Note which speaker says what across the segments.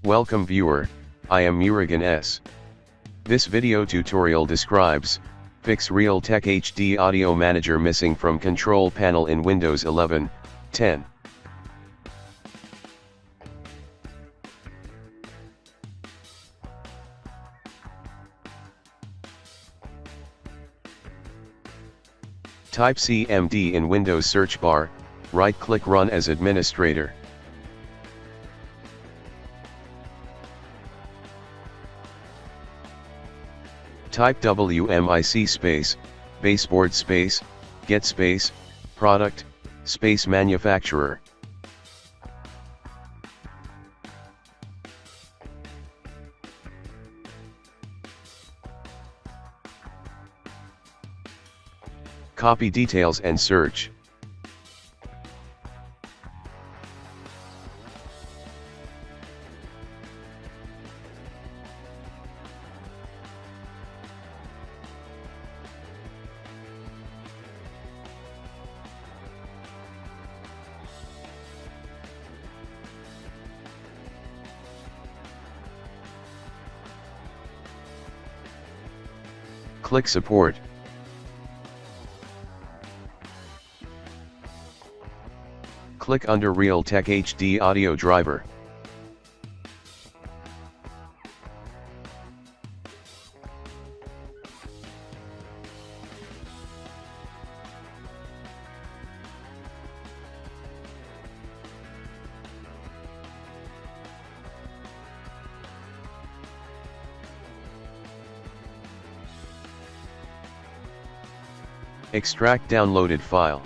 Speaker 1: Welcome viewer, I am Murugan S. This video tutorial describes, fix Realtek HD Audio Manager missing from control panel in Windows 11, 10. Type CMD in Windows search bar, right-click Run as administrator. Type WMIC space, baseboard space, get space, product, space manufacturer. Copy details and search. Click Support. Click under Realtek HD Audio Driver. Extract downloaded file.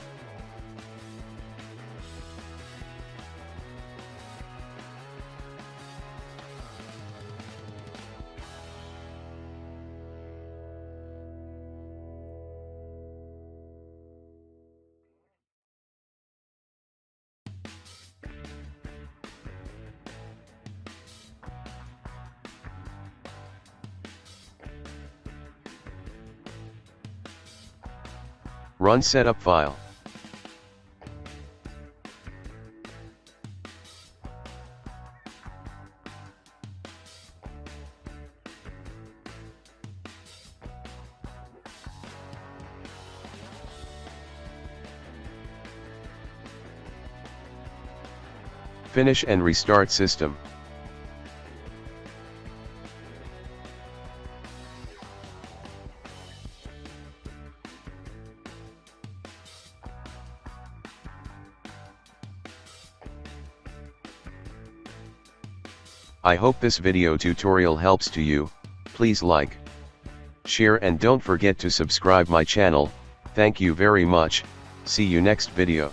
Speaker 1: Run setup file. Finish and restart system. I hope this video tutorial helps to you. Please like, share and don't forget to subscribe my channel. Thank you very much. See you next video.